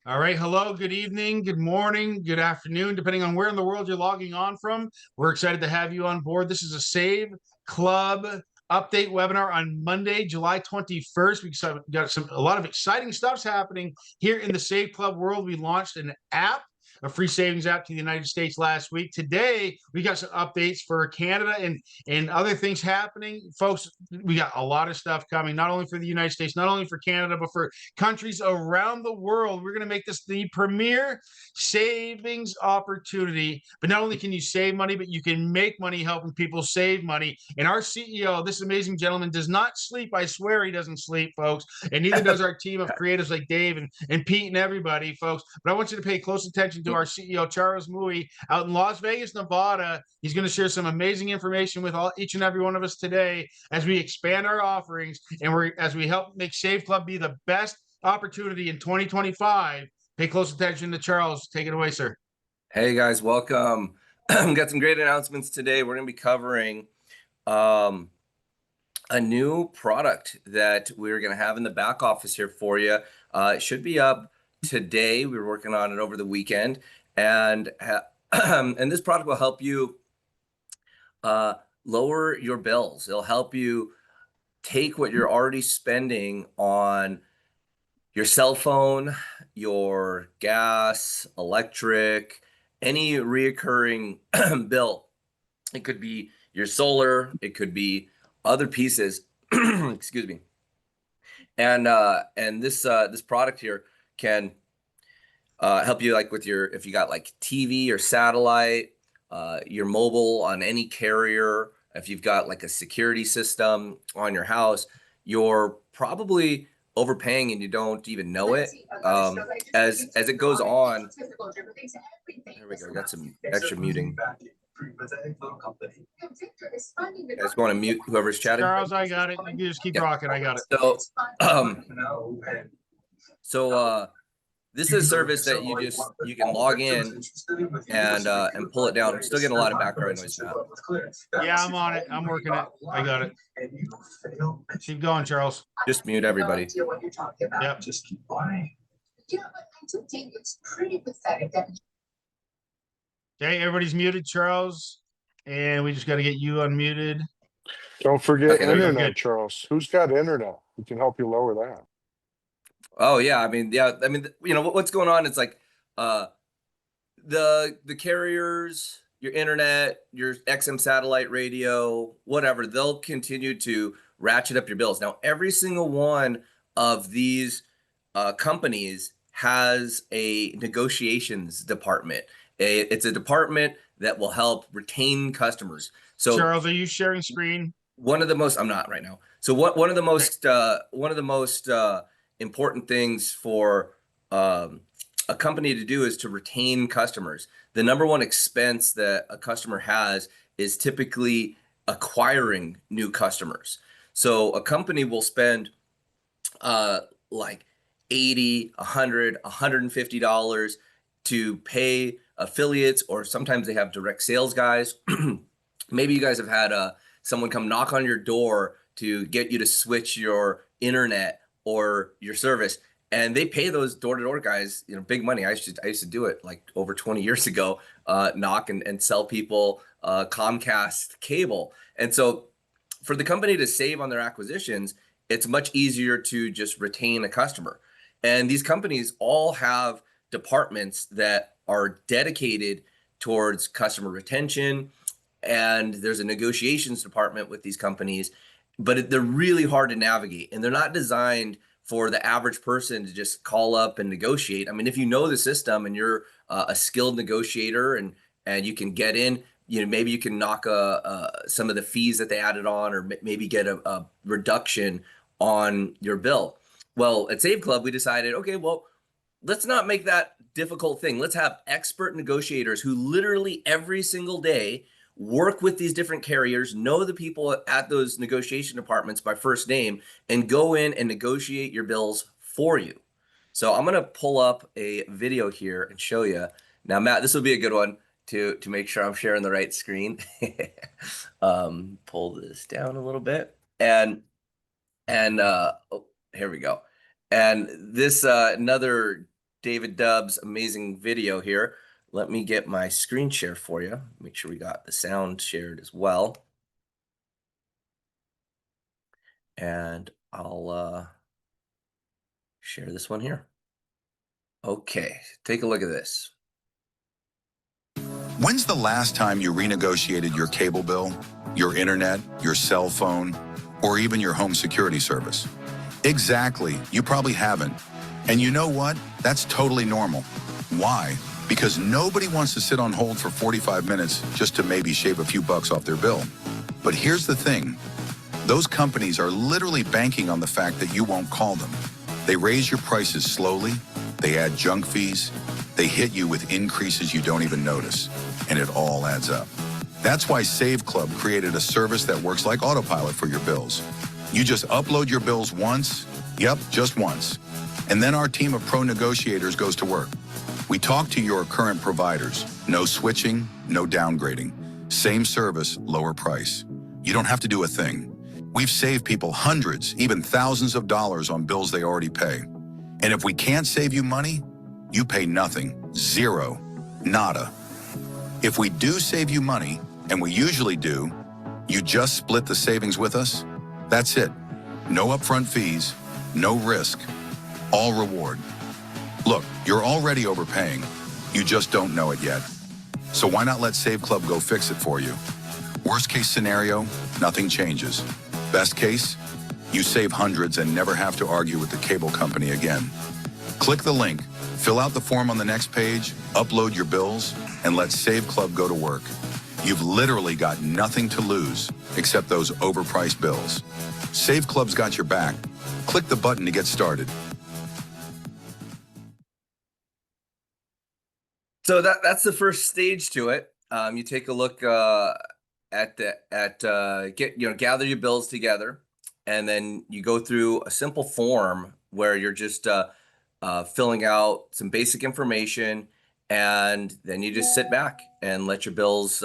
All right. Hello, good evening, good morning, good afternoon, depending on where in the world you're logging on from. We're excited to have you on board. This is a Save Club update webinar on Monday, July 21st. We got a lot of exciting stuff's happening here in the Save Club world. We launched an app, a free savings app to the United States last week. Today, we got some updates for Canada and other things happening. Folks, we got a lot of stuff coming, not only for the United States, not only for Canada, but for countries around the world. We're going to make this the premier savings opportunity. But not only can you save money, but you can make money helping people save money. And our CEO, this amazing gentleman, does not sleep. I swear he doesn't sleep, folks. And neither does our team of creatives like Dave and Pete and everybody, folks. But I want you to pay close attention to our CEO, Charles Mui, out in Las Vegas, Nevada. He's going to share some amazing information with each and every one of us today as we expand our offerings and as we help make Save Club be the best opportunity in 2025. Pay close attention to Charles. Take it away, sir. Hey guys, welcome. Got some great announcements today. We're going to be covering a new product that we're going to have in the back office here for you. It should be up today. We were working on it over the weekend, and and this product will help you lower your bills. It'll help you take what you're already spending on your cell phone, your gas, electric, any reoccurring bill. It could be your solar, it could be other pieces. Excuse me. And this product here can help you, like with if you got like TV or satellite, your mobile on any carrier. If you've got like a security system on your house, you're probably overpaying and you don't even know it. As it goes on, there we go. Got some extra muting. I just want to mute whoever's chatting. Charles, I got it. You just keep rocking. I got it. So this is a service that you can log in and pull it down. I'm still getting a lot of background noise now. Yeah, I'm on it. I'm working it. I got it. Keep going, Charles. Just mute everybody. Yep. Just keep buying. Yeah, but I do think it's pretty pathetic that. Okay, everybody's muted, Charles, and we just got to get you unmuted. Don't forget internet, Charles. Who's got internet? We can help you lower that. Oh yeah, you know what's going on. It's like the carriers, your internet, your XM satellite radio, whatever, they'll continue to ratchet up your bills. Now, every single one of these companies has a negotiations department. It's a department that will help retain customers. So, Charles, are you sharing screen? One of the most, I'm not right now. So one of the most important things for a company to do is to retain customers. The number one expense that a customer has is typically acquiring new customers. So a company will spend like $80, $100, $150 to pay affiliates, or sometimes they have direct sales guys. Maybe you guys have had someone come knock on your door to get you to switch your internet or your service, and they pay those door-to-door guys, big money. I used to do it like over 20 years ago, knock and sell people Comcast cable. And so for the company to save on their acquisitions, it's much easier to just retain a customer. And these companies all have departments that are dedicated towards customer retention, and there's a negotiations department with these companies, but they're really hard to navigate, and they're not designed for the average person to just call up and negotiate. I mean, if you know the system and you're a skilled negotiator and you can get in, maybe you can knock some of the fees that they added on, or maybe get a reduction on your bill. Well, at Save Club, we decided, okay, well, let's not make that difficult thing. Let's have expert negotiators who literally every single day work with these different carriers, know the people at those negotiation departments by first name, and go in and negotiate your bills for you. So I'm going to pull up a video here and show you. Now, Matt, this will be a good one to make sure I'm sharing the right screen. Pull this down a little bit. And oh, here we go. And this another David Dubb's amazing video here. Let me get my screen share for you. Make sure we got the sound shared as well. And I'll share this one here. Okay, take a look at this. When's the last time you renegotiated your cable bill, your internet, your cell phone, or even your home security service? Exactly, you probably haven't. And you know what? That's totally normal. Why? Because nobody wants to sit on hold for 45 minutes just to maybe shave a few bucks off their bill. But here's the thing. Those companies are literally banking on the fact that you won't call them. They raise your prices slowly, they add junk fees, they hit you with increases you don't even notice, and it all adds up. That's why Save Club created a service that works like autopilot for your bills. You just upload your bills once, yep, just once, and then our team of pro negotiators goes to work. We talk to your current providers. No switching, no downgrading. Same service, lower price. You don't have to do a thing. We've saved people hundreds, even thousands of dollars on bills they already pay. And if we can't save you money, you pay nothing, zero, nada. If we do save you money, and we usually do, you just split the savings with us. That's it. No upfront fees, no risk, all reward. Look, you're already overpaying. You just don't know it yet. So why not let Save Club go fix it for you? Worst case scenario, nothing changes. Best case, you save hundreds and never have to argue with the cable company again. Click the link, fill out the form on the next page, upload your bills, and let Save Club go to work. You've literally got nothing to lose except those overpriced bills. Save Club's got your back. Click the button to get started. So that's the first stage to it. You take a look gather your bills together, and then you go through a simple form where you're just filling out some basic information, and then you just sit back and let your bills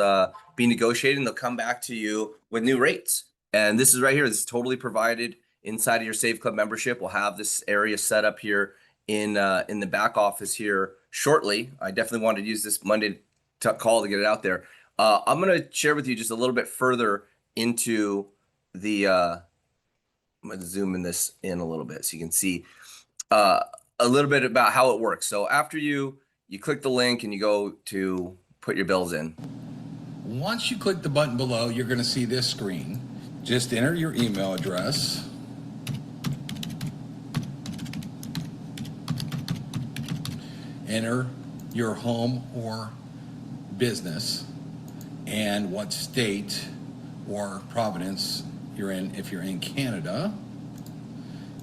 be negotiated, and they'll come back to you with new rates. And this is right here. This is totally provided inside of your Save Club membership. We'll have this area set up here in the back office here shortly. I definitely wanted to use this Monday call to get it out there. I'm going to share with you just a little bit further into the, I'm going to zoom this in a little bit so you can see a little bit about how it works. So after you click the link and you go to put your bills in. Once you click the button below, you're going to see this screen. Just enter your email address. Enter your home or business and what state or province you're in. If you're in Canada,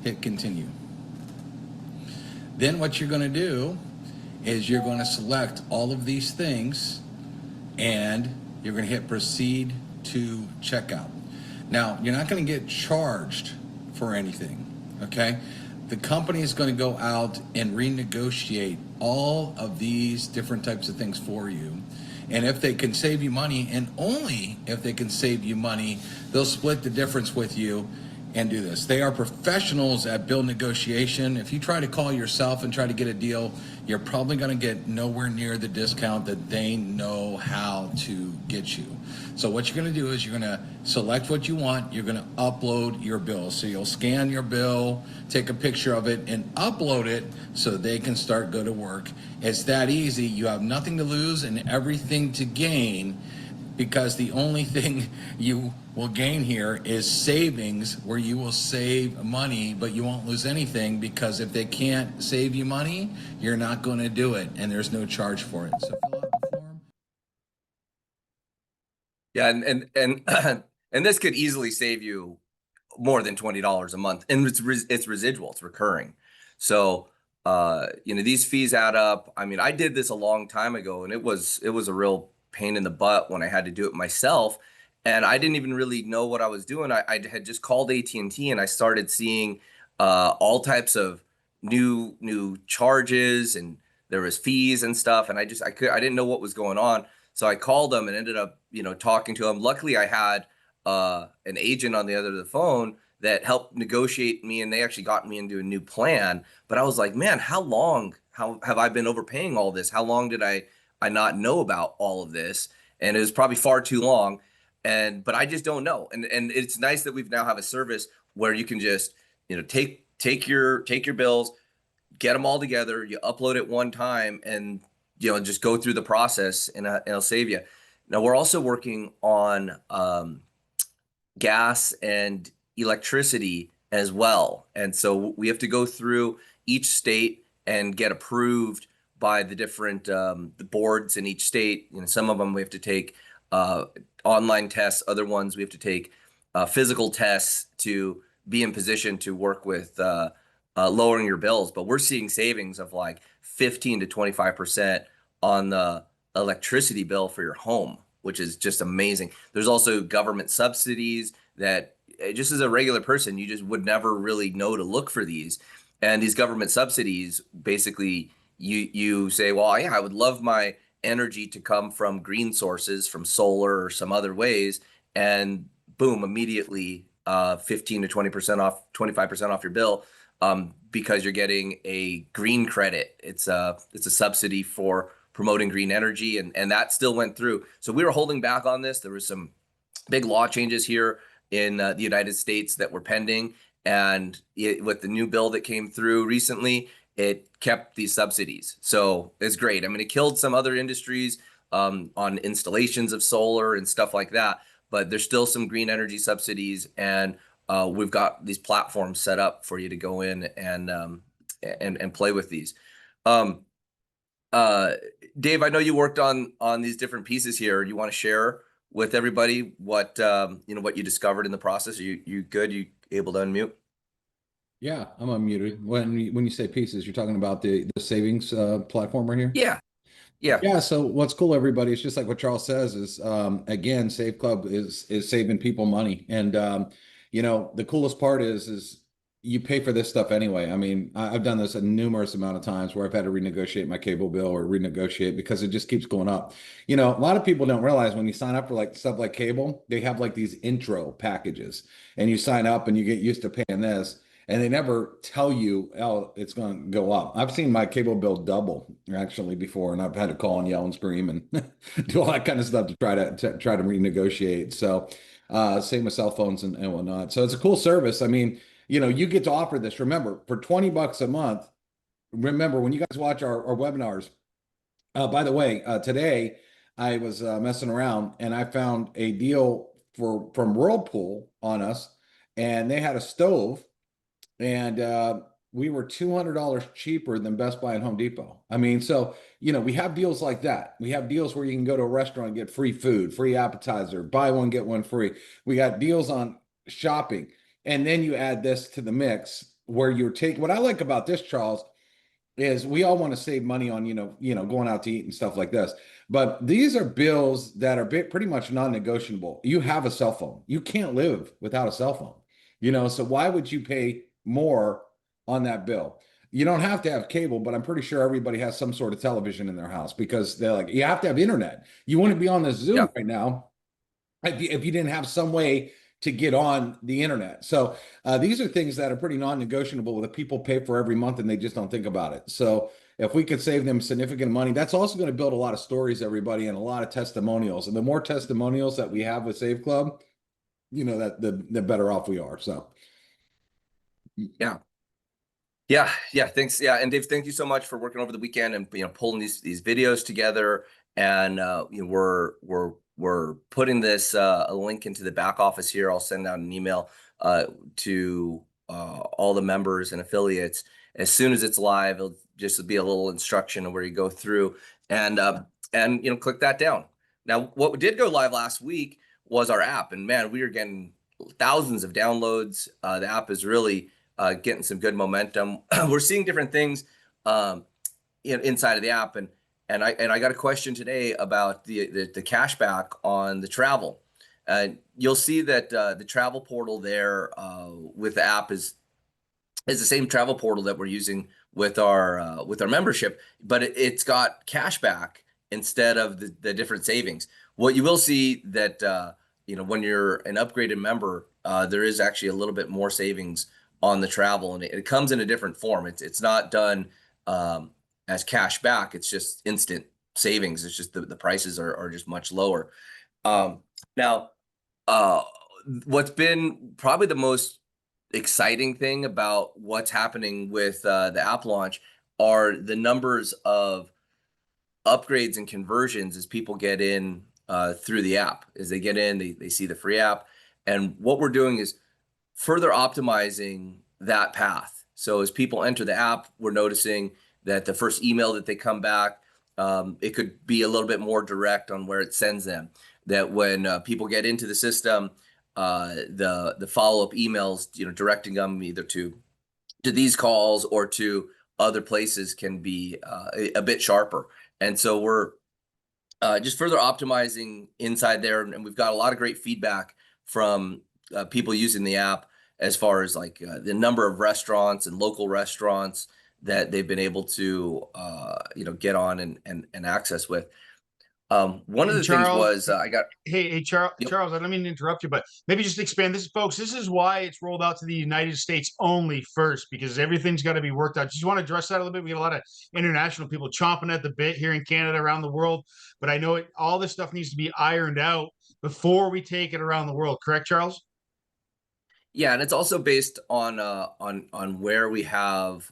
hit continue. Then what you're going to do is you're going to select all of these things and you're going to hit proceed to checkout. Now, you're not going to get charged for anything, okay? The company is going to go out and renegotiate all of these different types of things for you. And if they can save you money, and only if they can save you money, they'll split the difference with you and do this. They are professionals at bill negotiation. If you try to call yourself and try to get a deal, you're probably going to get nowhere near the discount that they know how to get you. So what you're going to do is you're going to select what you want. You're going to upload your bill. So you'll scan your bill, take a picture of it, and upload it so they can start go to work. It's that easy. You have nothing to lose and everything to gain, because the only thing you will gain here is savings, where you will save money, but you won't lose anything, because if they can't save you money, you're not going to do it, and there's no charge for it. So fill out the form. Yeah, and this could easily save you more than $20 a month, and it's residual, it's recurring. So these fees add up. I mean, I did this a long time ago, and it was a real pain in the butt when I had to do it myself, and I didn't even really know what I was doing. I had just called AT&T, and I started seeing all types of new charges, and there was fees and stuff, and I didn't know what was going on. So I called them and ended up talking to them. Luckily, I had an agent on the other end of the phone that helped negotiate me, and they actually got me into a new plan. But I was like, man, how have I been overpaying all this? How long did I not know about all of this? And it was probably far too long. But I just don't know. And it's nice that we've now have a service where you can just, take your bills, get them all together, you upload it one time, and just go through the process, and it'll save you. Now we're also working on gas and electricity as well, and so we have to go through each state and get approved by the different the boards in each state. Some of them we have to take online tests, other ones we have to take physical tests to be in position to work with lowering your bills. But we're seeing savings of like 15 to 25% on the electricity bill for your home, which is just amazing. There's also government subsidies that just as a regular person, you just would never really know to look for these. And these government subsidies, basically, you say, well, yeah, I would love my energy to come from green sources, from solar or some other ways, and boom, immediately 15 to 20% off, 25% off your bill, because you're getting a green credit. It's a subsidy for promoting green energy, and that still went through. So we were holding back on this. There was some big law changes here in the United States that were pending, and with the new bill that came through recently, it kept these subsidies. So it's great. I mean, it killed some other industries on installations of solar and stuff like that, but there's still some green energy subsidies, and we've got these platforms set up for you to go in and play with these. Dave, I know you worked on these different pieces here. You want to share with everybody what what you discovered in the process? Are you good? You able to unmute? Yeah, I'm unmuted. When you say pieces, you're talking about the savings platform right here? Yeah. Yeah. Yeah, so what's cool, everybody, it's just like what Charles says is, again, Save Club is saving people money. And the coolest part is you pay for this stuff anyway. I mean, I've done this a numerous amount of times where I've had to renegotiate my cable bill or renegotiate because it just keeps going up. A lot of people don't realize when you sign up for like stuff like cable, they have like these intro packages, and you sign up and you get used to paying this, and they never tell you, oh, it's going to go up. I've seen my cable bill double actually before, and I've had to call and yell and scream and do all that kind of stuff to try to renegotiate. So same with cell phones and whatnot. So it's a cool service. I mean, you get to offer this. Remember, for 20 bucks a month, remember when you guys watch our webinars, by the way, today I was messing around and I found a deal from Whirlpool on us, and they had a stove, and we were $200 cheaper than Best Buy and Home Depot. I mean, so we have deals like that. We have deals where you can go to a restaurant and get free food, free appetizer, buy one get one free. We got deals on shopping, and then you add this to the mix where you're taking. What I like about this, Charles, is we all want to save money on going out to eat and stuff like this, but these are bills that are pretty much non-negotiable. You have a cell phone. You can't live without a cell phone. So why would you pay more on that bill? You don't have to have cable, but I'm pretty sure everybody has some sort of television in their house because they're like, you have to have internet. You wouldn't be on this Zoom right now if you didn't have some way to get on the internet. So these are things that are pretty non-negotiable that people pay for every month and they just don't think about it. So if we could save them significant money, that's also going to build a lot of stories, everybody, and a lot of testimonials. And the more testimonials that we have with Save Club, that the better off we are. So Yeah. Thanks. Yeah, and Dave, thank you so much for working over the weekend and pulling these videos together. And we're putting this a link into the back office here. I'll send out an email to all the members and affiliates as soon as it's live. It'll just be a little instruction of where you go through and click that down. Now, what did go live last week was our app, and man, we are getting thousands of downloads. The app is really getting some good momentum. We're seeing different things inside of the app, and I got a question today about the cashback on the travel. You'll see that the travel portal there with the app is the same travel portal that we're using with our membership, but it's got cashback instead of the different savings. What you will see that when you're an upgraded member, there is actually a little bit more savings on the travel, and it comes in a different form. It's not done as cash back. It's just instant savings. It's just the prices are just much lower. Now, uh, what's been probably the most exciting thing about what's happening with the app launch are the numbers of upgrades and conversions as people get in through the app. As they get in, they see the free app. And what we're doing is further optimizing that path. So as people enter the app, we're noticing that the first email that they come back, it could be a little bit more direct on where it sends them. That when people get into the system, the follow-up emails, directing them either to these calls or to other places can be a bit sharper. And so we're just further optimizing inside there, and we've got a lot of great feedback from people using the app as far as like the number of restaurants and local restaurants that they've been able to get on and access with. One of the things was I got. Hey, Charles, Yep. Charles, I don't mean to interrupt you, but maybe just expand this, folks. This is why it's rolled out to the United States only first, because everything's got to be worked out. Just want to address that a little bit. We get a lot of international people chomping at the bit here in Canada, around the world, but I know all this stuff needs to be ironed out before we take it around the world. Correct, Charles? Yeah, and it's also based on where we have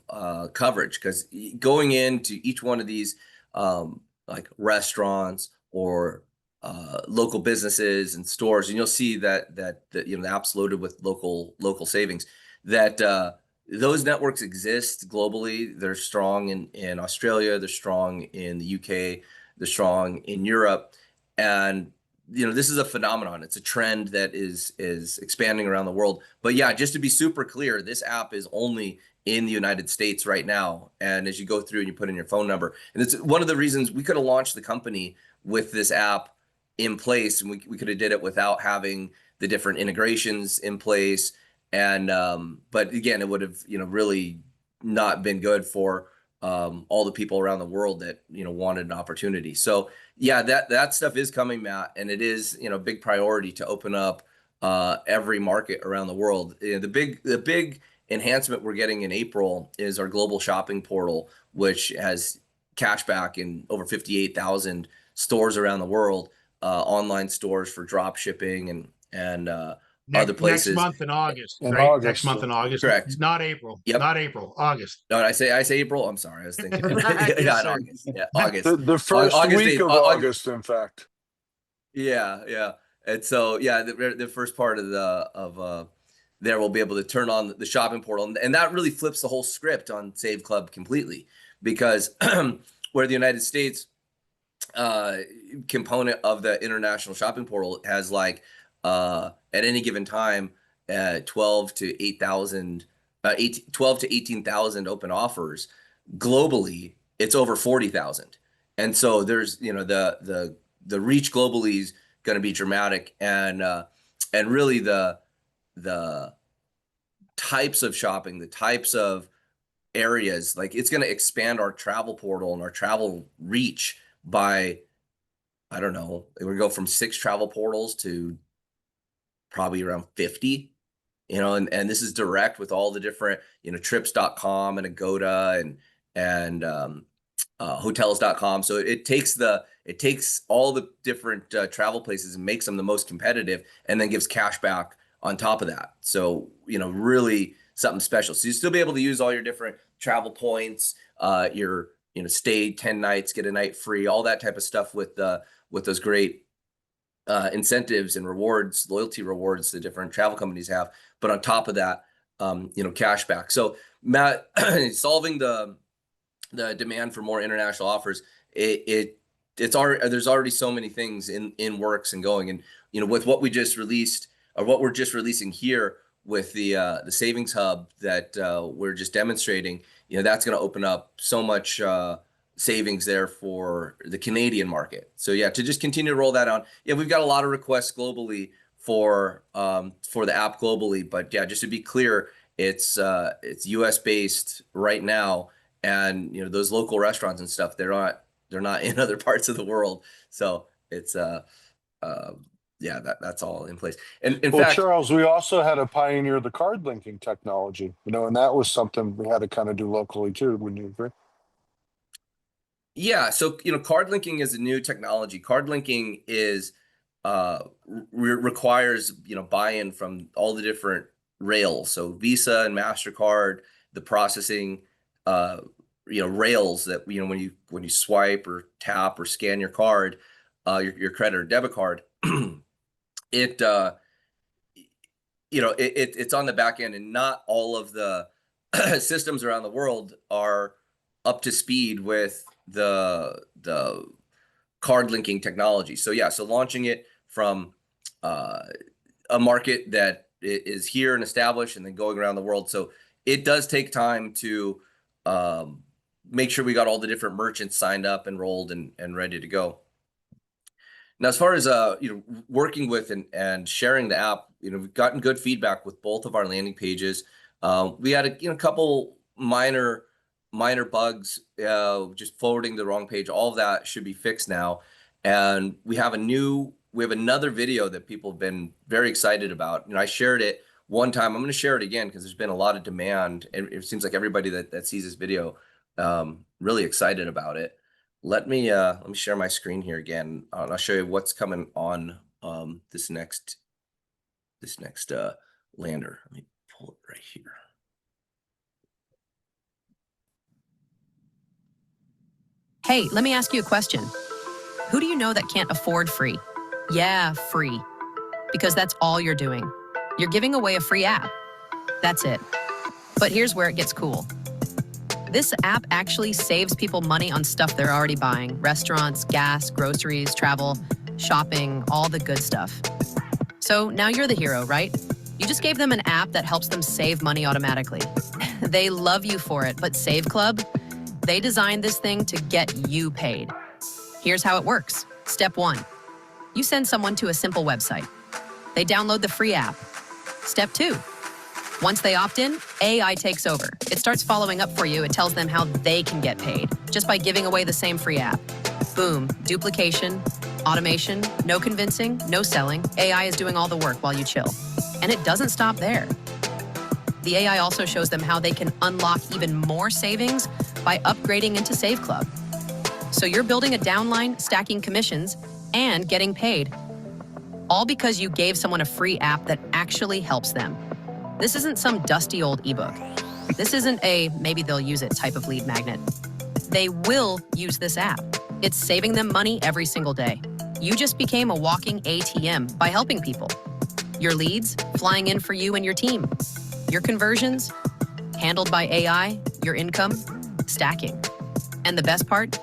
coverage, because going into each one of these like restaurants or local businesses and stores, and you'll see that the app's loaded with local savings. That those networks exist globally. They're strong in Australia. They're strong in the UK. They're strong in Europe, and this is a phenomenon. It's a trend that is expanding around the world. But yeah, just to be super clear, this app is only in the United States right now. And as you go through and you put in your phone number, and it's one of the reasons we could have launched the company with this app in place, and we could have did it without having the different integrations in place. And but again, it would have really not been good for all the people around the world that wanted an opportunity. So yeah, that stuff is coming, Matt, and it is a big priority to open up every market around the world. The big enhancement we're getting in April is our global shopping portal, which has cashback in over 58,000 stores around the world, online stores for drop shipping and other places. Next month in August, In right? August, Next month in August. Correct. Not April. Yep. Not April. August. No, I say April. I'm sorry, I was thinking Yes, yeah, sir. August. Yeah, August. The first August week 8th. of August, in fact. Yeah. And so yeah, the first part of there we'll be able to turn on the shopping portal, and that really flips the whole script on Save Club completely, because where the United States component of the international shopping portal has like at any given time 12 to 8,000 12 to 18,000 open offers. Globally it's over 40,000, and so there's the reach globally is going to be dramatic, and really the types of shopping, the types of areas, like it's going to expand our travel portal and our travel reach by, I don't know, we're going to go from 6 travel portals to probably around 50, and this is direct with all the different, trips.com and Agoda and hotels.com. So it takes all the different travel places and makes them the most competitive, and then gives cash back on top of that. So, really something special. So you still be able to use all your different travel points, your, stay 10 nights, get a night free, all that type of stuff with those great incentives and rewards, loyalty rewards the different travel companies have. But on top of that, cash back. So Matt, solving the demand for more international offers, there's already so many things in works and going, and with what we just released, or what we're just releasing here with the savings hub that we're just demonstrating, that's going to open up so much savings there for the Canadian market. So yeah, to just continue to roll that on. Yeah, we've got a lot of requests globally for the app globally, but yeah, just to be clear, it's US based right now, and those local restaurants and stuff, they're not in other parts of the world. So it's yeah, that's all in place. And in Well, fact, Charles, we also had to pioneer the card linking technology, and that was something we had to kind of do locally too. Wouldn't you agree? yeah, so card linking is a new technology. Card linking is requires buy-in from all the different rails. So Visa and MasterCard, the processing rails that when you swipe or tap or scan your card, your credit or debit card, it it's on the back end, and not all of the systems around the world are up to speed with the card linking technology. So yeah, so launching it from a market that is here and established, and then going around the world. So it does take time to make sure we got all the different merchants signed up, enrolled, and ready to go. Now, as far as working with and sharing the app, we've gotten good feedback with both of our landing pages. We had a couple minor bugs, just forwarding the wrong page. All of that should be fixed now, and we have another video that people have been very excited about. I shared it one time. I'm going to share it again because there's been a lot of demand, and it seems like everybody that sees this video really excited about it. Let me share my screen here again, and I'll show you what's coming on this next lander. Let me pull it right here. Hey, let me ask you a question. Who do you know that can't afford free? Yeah, free. Because that's all you're doing. You're giving away a free app. That's it. But here's where it gets cool. This app actually saves people money on stuff they're already buying: restaurants, gas, groceries, travel, shopping, all the good stuff. So now you're the hero, right? You just gave them an app that helps them save money automatically. They love you for it, but Save Club, they designed this thing to get you paid. Here's how it works. Step 1, you send someone to a simple website. They download the free app. Step 2, once they opt in, AI takes over. It starts following up for you. It tells them how they can get paid just by giving away the same free app. Boom, duplication, automation, no convincing, no selling. AI is doing all the work while you chill. And it doesn't stop there. The AI also shows them how they can unlock even more savings by upgrading into Save Club. So you're building a downline, stacking commissions, and getting paid, all because you gave someone a free app that actually helps them. This isn't some dusty old ebook. This isn't a maybe they'll use it type of lead magnet. They will use this app. It's saving them money every single day. You just became a walking ATM by helping people. Your leads flying in for you and your team. Your conversions handled by AI, your income stacking. And the best part,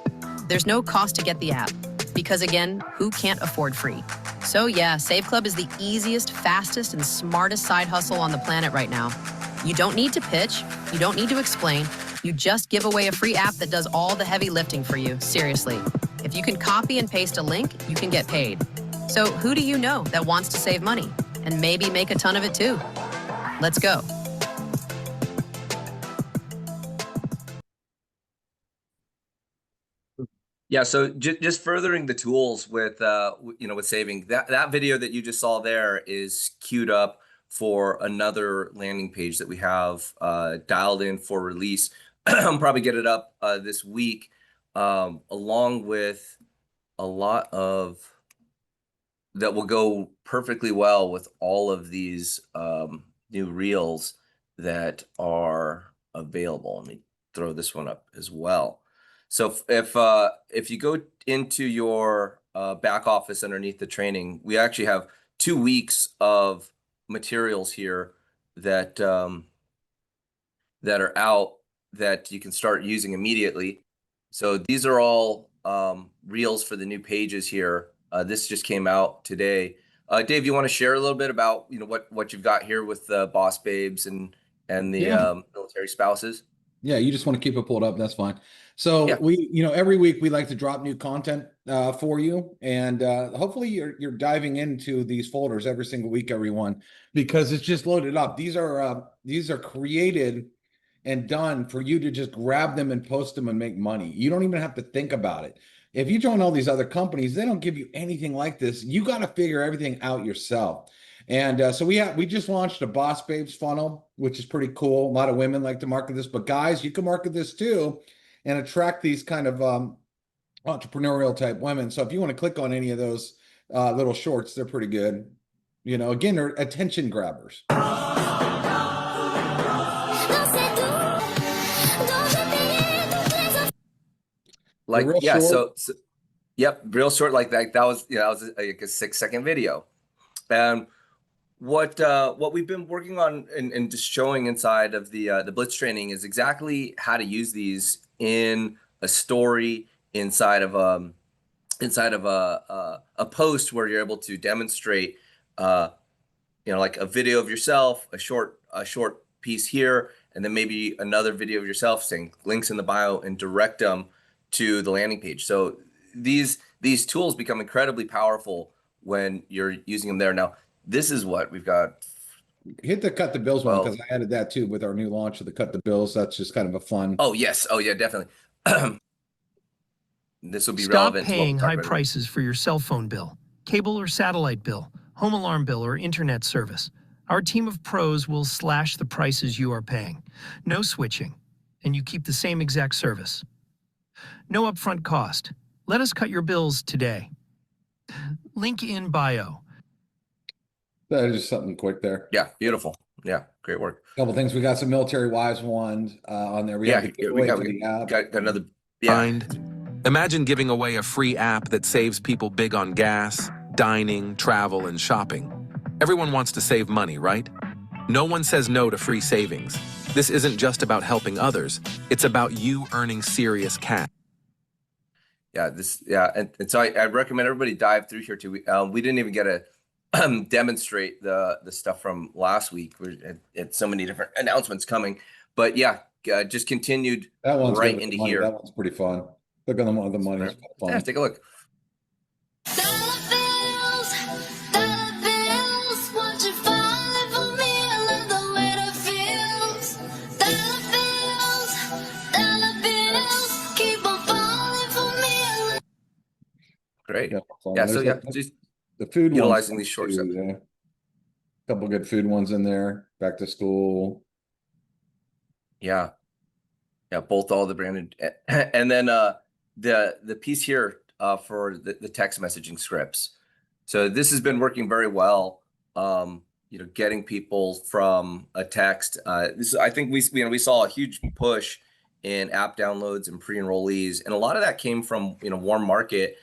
there's no cost to get the app, because again, who can't afford free? So yeah, Save Club is the easiest, fastest, and smartest side hustle on the planet right now. You don't need to pitch, you don't need to explain, you just give away a free app that does all the heavy lifting for you, seriously. If you can copy and paste a link, you can get paid. So who do you know that wants to save money and maybe make a ton of it too? Let's go. Yeah, so just furthering the tools with with saving, that video that you just saw there is queued up for another landing page that we have dialed in for release. I'll probably get it up this week, along with a lot of that will go perfectly well with all of these new reels that are available. Let me throw this one up as well. So if you go into your back office underneath the training, we actually have 2 weeks of materials here that that are out that you can start using immediately. So these are all reels for the new pages here. This just came out today. Dave, you want to share a little bit about what you've got here with the boss babes and the military spouses? Yeah, you just want to keep it pulled up. That's fine. So Yeah. we, every week we like to drop new content for you, and hopefully you're diving into these folders every single week, everyone, because it's just loaded up. These are created and done for you to just grab them and post them and make money. You don't even have to think about it. If you join all these other companies, they don't give you anything like this. You got to figure everything out yourself. And so we just launched a Boss Babes funnel, which is pretty cool. A lot of women like to market this, but guys, you can market this too and attract these kind of entrepreneurial type women. So if you want to click on any of those little shorts, they're pretty good. You know, again, they're attention grabbers. Like, real yeah, short. so yep, real short like that. That was, that was like a 6-second video. And what we've been working on and just showing inside of the Blitz training is exactly how to use these in a story inside of a post where you're able to demonstrate like a video of yourself, a short piece here, and then maybe another video of yourself saying links in the bio and direct them to the landing page. So these tools become incredibly powerful when you're using them there. Now, this is what we've got. Hit the cut the bills one, Well, because I added that too with our new launch of the cut the bills. That's just kind of a fun. oh yes, oh yeah, definitely. This will be Stop relevant to what paying we talked high about. prices for your cell phone bill, cable or satellite bill, home alarm bill, or internet service. Our team of pros will slash the prices you are paying. No switching, and you keep the same exact service. No upfront cost. Let us cut your bills today. Link in bio. That is just something quick there. Yeah, beautiful. Yeah, great work. Couple things. We got some military wives ones on there. We have the giveaway for the app. Got another. Yeah. Imagine giving away a free app that saves people big on gas, dining, travel, and shopping. Everyone wants to save money, right? No one says no to free savings. This isn't just about helping others. It's about you earning serious cash. Yeah, and so I recommend everybody dive through here too. We didn't even get to demonstrate the stuff from last week. We had so many different announcements coming, but yeah, just continued That one's right good. into Money. here. That one's pretty fun. Look at the money. It's fun. Yeah, take a look. Great. Yeah. So yeah, just the food utilizing ones these short stuff. Yeah. Couple good food ones in there. Back to school. Yeah. Yeah, both all the branded, and then the piece here for the text messaging scripts. So this has been working very well. Getting people from a text. I think we saw a huge push in app downloads and pre-enrollees, and a lot of that came from warm market.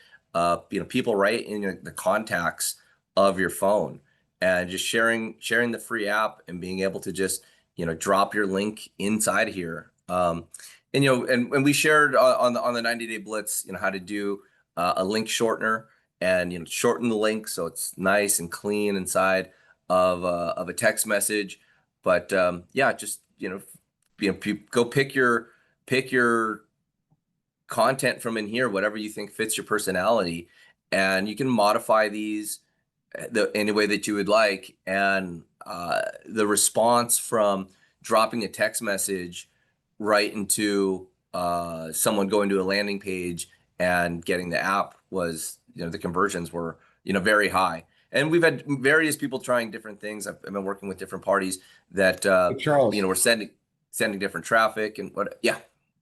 People right in the contacts of your phone, and just sharing the free app and being able to just drop your link inside here. And we shared on the 90-day blitz, how to do a link shortener and shorten the link so it's nice and clean inside of a text message. But just go pick your content from in here, whatever you think fits your personality, and you can modify these any way that you would like. And the response from dropping a text message right into someone going to a landing page and getting the app was, the conversions were, very high. And we've had various people trying different things. I've been working with different parties that, Charles, we're sending different traffic and what, yeah.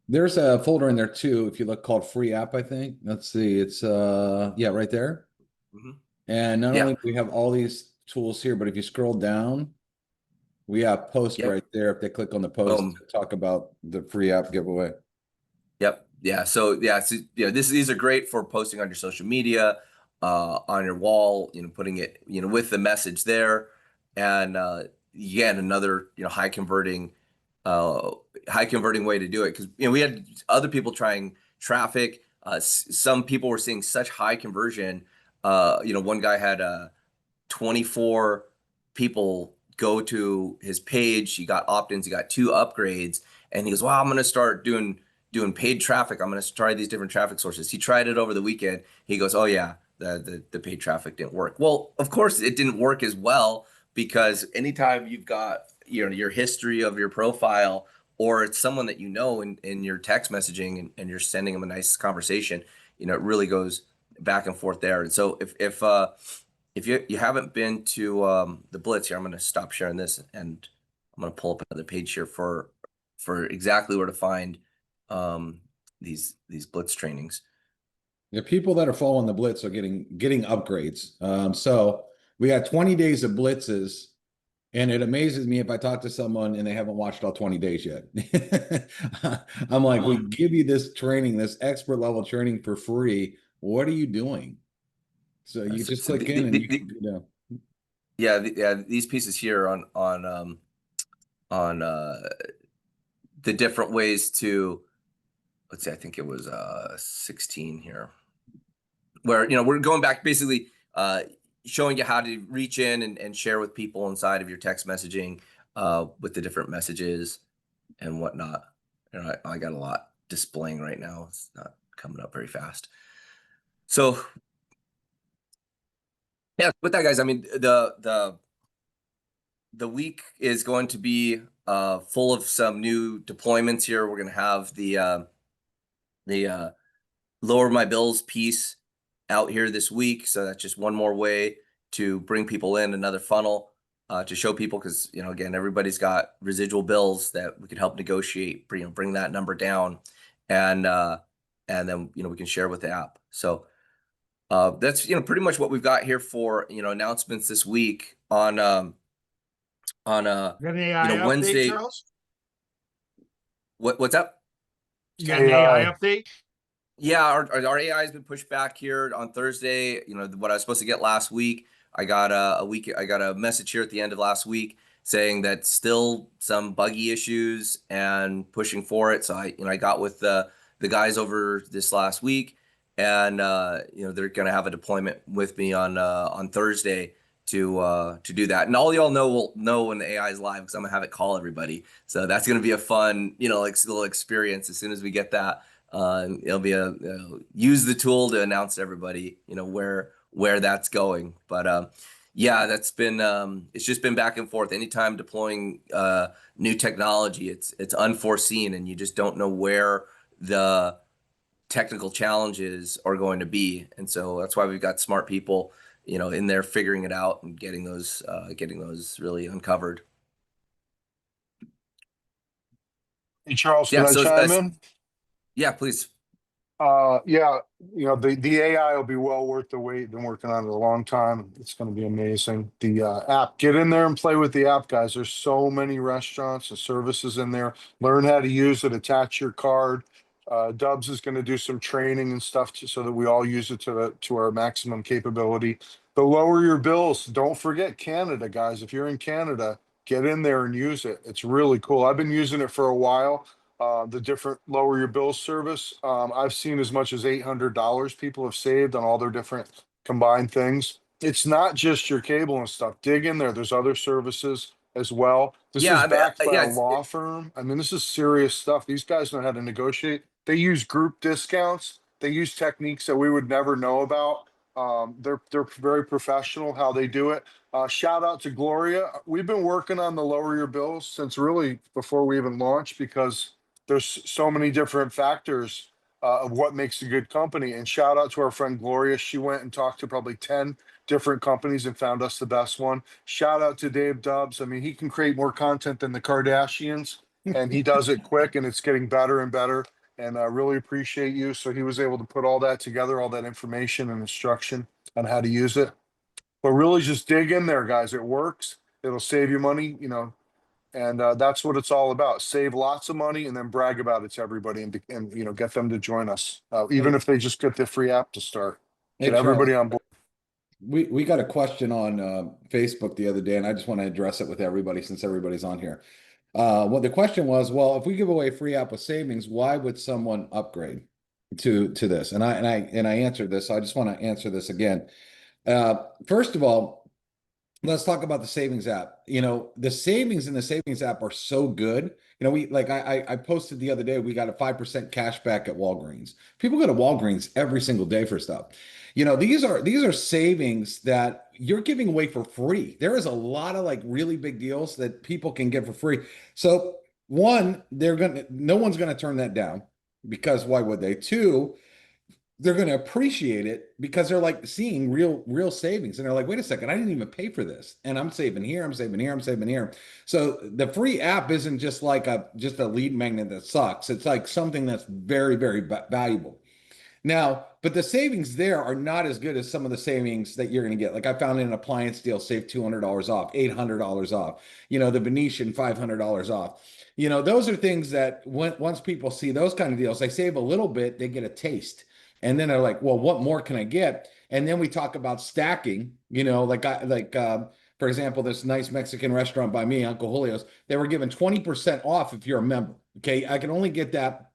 There's a folder in there too, if you look, called free app, I think. Let's see. It's right there. Mm-hmm. And not only do we have all these tools here, but if you scroll down, we have post right there. If they click on the post, talk about the free app giveaway. Yep. Yeah. So these are great for posting on your social media, on your wall, putting it, with the message there. And again, another, high converting way to do it. Cause we had other people trying traffic. Some people were seeing such high conversion. One guy had 24 people go to his page. He got opt-ins, he got 2 upgrades, and he goes, "Wow, I'm going to start doing paid traffic. I'm going to try these different traffic sources." He tried it over the weekend. He goes, "Oh yeah, the paid traffic didn't work." Well, of course it didn't work as well, because anytime you've got your history of your profile, or it's someone that in your text messaging and you're sending them a nice conversation, it really goes back and forth there. And so if you haven't been to the Blitz here, I'm going to stop sharing this and I'm going to pull up another page here for exactly where to find these Blitz trainings. The people that are following the Blitz are getting upgrades. So we got 20 days of blitzes, and it amazes me if I talk to someone and they haven't watched all 20 days yet. I'm like, we give you this training, this expert level training for free. What are you doing? So you just click in and yeah, these pieces here on the different ways to, let's see, I think it was 16 here, where we're going back basically showing you how to reach in and share with people inside of your text messaging with the different messages and whatnot. I got a lot displaying right now. It's not coming up very fast. So yeah, with that, guys, I mean, the week is going to be full of some new deployments here. We're going to have the lower my bills piece out here this week. So that's just one more way to bring people in, another funnel to show people, because, again, everybody's got residual bills that we could help negotiate, bring that number down, and then, we can share with the app. So that's, pretty much what we've got here for, announcements this week on You got an AI update, Wednesday. Charles? What's up? You got an AI update? Yeah, our AI has been pushed back here on Thursday. What I was supposed to get last week, I got a message here at the end of last week saying that still some buggy issues and pushing for it. So I got with the guys over this last week, and they're gonna have a deployment with me on Thursday to do that. And all y'all will know when the AI is live, because I'm gonna have it call everybody. So that's gonna be a fun, little experience as soon as we get that. It'll be use the tool to announce to everybody, where that's going. But yeah, that's been it's just been back and forth. Anytime deploying new technology, it's unforeseen, and you just don't know where the technical challenges are going to be. And so that's why we've got smart people, in there figuring it out and getting those really uncovered. Hey, Charles, Yeah, can I so chime in? Yeah, please. Yeah, the AI will be well worth the wait. Been working on it a long time. It's going to be amazing. The app, get in there and play with the app, guys. There's so many restaurants and services in there. Learn how to use it. Attach your card. Dubs is going to do some training and stuff so that we all use it to our maximum capability. But lower your bills. Don't forget Canada, guys. If you're in Canada, get in there and use it. It's really cool. I've been using it for a while. The different lower your bill service. I've seen as much as $800 people have saved on all their different combined things. It's not just your cable and stuff. Dig in there. There's other services as well. This Yeah, is I mean, backed by yeah, a law firm. I mean, this is serious stuff. These guys know how to negotiate. They use group discounts. They use techniques that we would never know about. They're very professional how they do it. Shout out to Gloria. We've been working on the lower your bills since really before we even launched, because there's so many different factors of what makes a good company. And shout out to our friend Gloria. She went and talked to probably 10 different companies and found us the best one. Shout out to Dave Dubs. I mean, he can create more content than the Kardashians, and he does it quick, and it's getting better and better. And I really appreciate you. So he was able to put all that together, all that information and instruction on how to use it. But really just dig in there, guys. It works. It'll save you money, and that's what it's all about. Save lots of money and then brag about it to everybody, and get them to join us, even if they just get the free app to start. Get everybody on board. We got a question on Facebook the other day, and I just want to address it with everybody since everybody's on here. Well, the question was, well, if we give away free app with savings, why would someone upgrade to this? And I answered this. So I just want to answer this again. First of all, let's talk about the savings app. The savings in the savings app are so good. I posted the other day, we got a 5% cash back at Walgreens. People go to Walgreens every single day for stuff. These are savings that you're giving away for free. There is a lot of really big deals that people can get for free. So one, no one's gonna turn that down, because why would they? Two, they're going to appreciate it because they're like seeing real savings, and they're like, wait a second, I didn't even pay for this, and I'm saving here, I'm saving here, I'm saving here. So the free app isn't just like just a lead magnet that sucks. It's like something that's very valuable. Now, but the savings there are not as good as some of the savings that you're going to get. Like I found an appliance deal, save $200 off, $800 off, the Venetian $500 off. Those are things that once people see those kind of deals, they save a little bit, they get a taste. And then they're like, well, what more can I get? And then we talk about stacking, for example, this nice Mexican restaurant by me, Uncle Julio's, they were giving 20% off if you're a member. Okay. I can only get that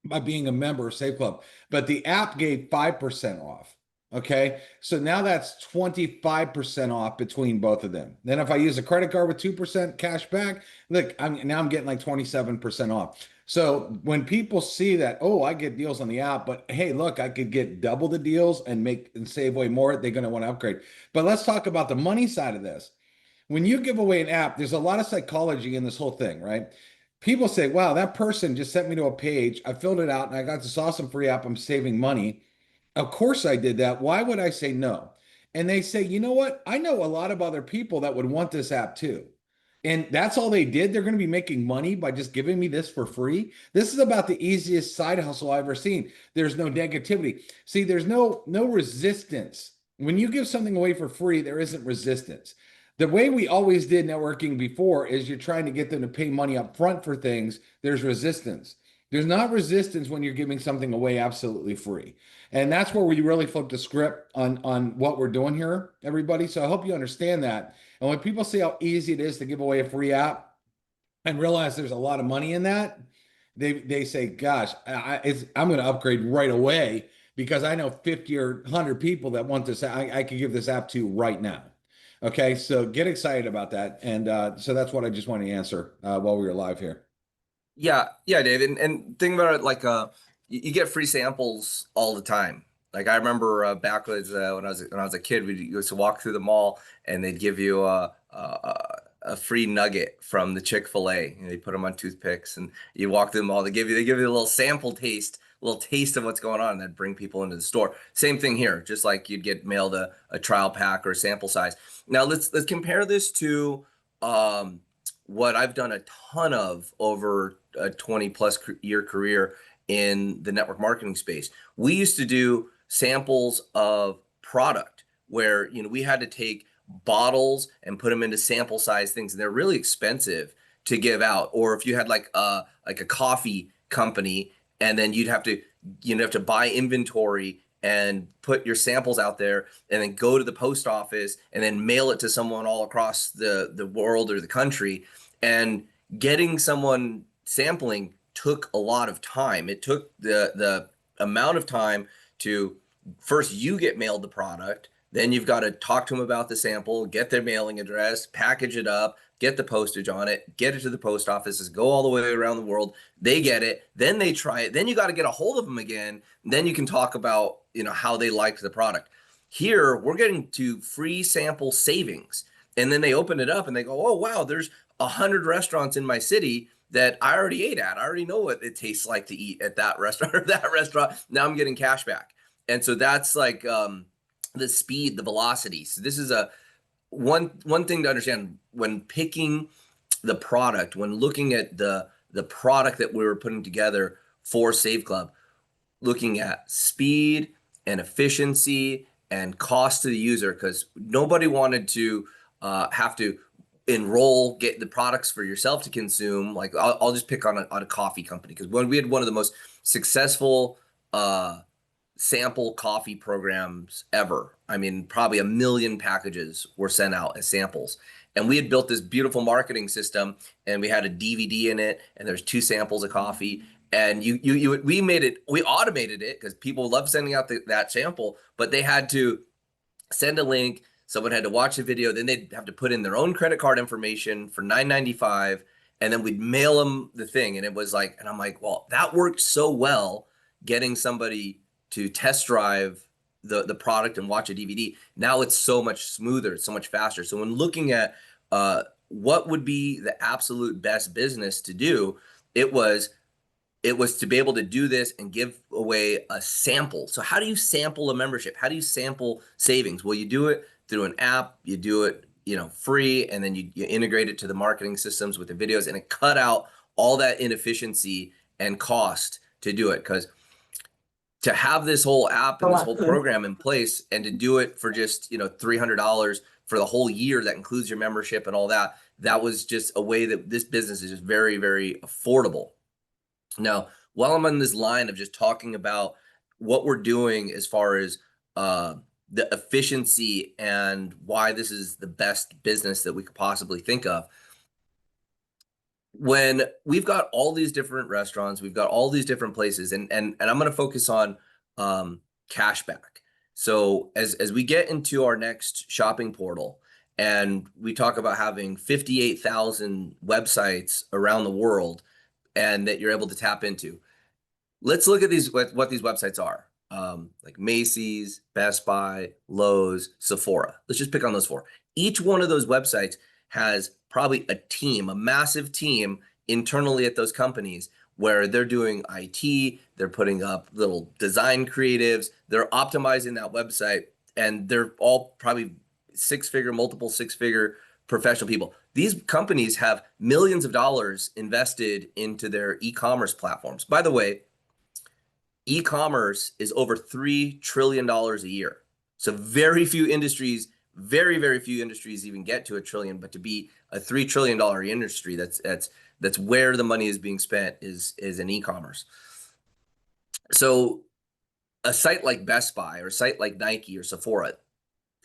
by being a member of Save Club, but the app gave 5% off. Okay. So now that's 25% off between both of them. Then if I use a credit card with 2% cash back, look, I'm getting like 27% off. So when people see that, oh, I get deals on the app, but hey, look, I could get double the deals and save way more, they're going to want to upgrade. But let's talk about the money side of this. When you give away an app, there's a lot of psychology in this whole thing, right? People say, wow, that person just sent me to a page. I filled it out and I got this awesome free app. I'm saving money. Of course I did that. Why would I say no? And they say, you know what? I know a lot of other people that would want this app too. And that's all they did. They're going to be making money by just giving me this for free. This is about the easiest side hustle I've ever seen. There's no negativity. See, there's no resistance. When you give something away for free, there isn't resistance. The way we always did networking before is you're trying to get them to pay money up front for things. There's resistance. There's not resistance when you're giving something away absolutely free. And that's where we really flip the script on what we're doing here, everybody. So I hope you understand that. And when people see how easy it is to give away a free app and realize there's a lot of money in that, they say, gosh, I'm going to upgrade right away because I know 50 or 100 people that want this. I could give this app to right now. Okay, so get excited about that. And so that's what I just wanted to answer while we were live here. Yeah, Dave. And think about it like you get free samples all the time. Like I remember back when I was a kid, we used to walk through the mall and they'd give you a free nugget from the Chick-fil-A. They put them on toothpicks and you walk through the mall. They give you a little sample taste. Little taste of what's going on, and then bring people into the store. Same thing here, just like you'd get mailed a trial pack or a sample size. Now let's compare this to what I've done a ton of over a 20+ year career in the network marketing space. We used to do samples of product where we had to take bottles and put them into sample size things, and they're really expensive to give out. Or if you had like a coffee company, and then you'd have to buy inventory and put your samples out there and then go to the post office and then mail it to someone all across the world or the country. And getting someone sampling took a lot of time. It took the amount of time to first you get mailed the product, then you've got to talk to them about the sample, get their mailing address, package it up, get the postage on it, get it to the post offices, go all the way around the world. They get it, then they try it, then you got to get a hold of them again. Then you can talk about how they liked the product. Here we're getting to free sample savings, and then they open it up and they go, oh wow, there's 100 restaurants in my city that I already ate at. I already know what it tastes like to eat at that restaurant or that restaurant. Now I'm getting cash back, and so that's like the speed, the velocity. So this is one thing to understand when picking the product, when looking at the product that we were putting together for Save Club, looking at speed and efficiency and cost to the user, because nobody wanted to have to enroll, get the products for yourself to consume. Like I'll just pick on a coffee company, because when we had one of the most successful sample coffee programs ever. I mean, probably 1 million packages were sent out as samples. And we had built this beautiful marketing system, and we had a DVD in it, and there's 2 samples of coffee. And we automated it because people love sending out that sample, but they had to send a link. Someone had to watch the video. Then they'd have to put in their own credit card information for $9.95. And then we'd mail them the thing. And it was like, and I'm like, well, that worked so well, getting somebody to test drive the product and watch a DVD. Now it's so much smoother, it's so much faster. So when looking at what would be the absolute best business to do, it was to be able to do this and give away away a sample. So how do you sample a membership? How do you sample savings? Well, you do it through an app, you do it, free, and then you integrate it to the marketing systems with the videos, and it cut out all that inefficiency and cost to do it. Because to have this whole app and this whole program in place and to do it for just, $300 for the whole year, that includes your membership and all that, that was just a way that this business is just very, very affordable. Now, while I'm on this line of just talking about what we're doing as far as the efficiency and why this is the best business that we could possibly think of, when we've got all these different restaurants, we've got all these different places, and I'm going to focus on cashback. So as we get into our next shopping portal, and we talk about having 58,000 websites around the world, and that you're able to tap into, let's look at what these websites are. Like Macy's, Best Buy, Lowe's, Sephora. Let's just pick on those four. Each one of those websites has probably a massive team internally at those companies where they're doing IT, they're putting up little design creatives, they're optimizing that website, and they're all probably multiple six-figure professional people. These companies have millions of dollars invested into their e-commerce platforms. By the way, e-commerce is over $3 trillion a year. So very few industries even get to $1 trillion, but to be a $3 trillion industry, that's where the money is being spent is in e-commerce. So a site like Best Buy or a site like Nike or Sephora,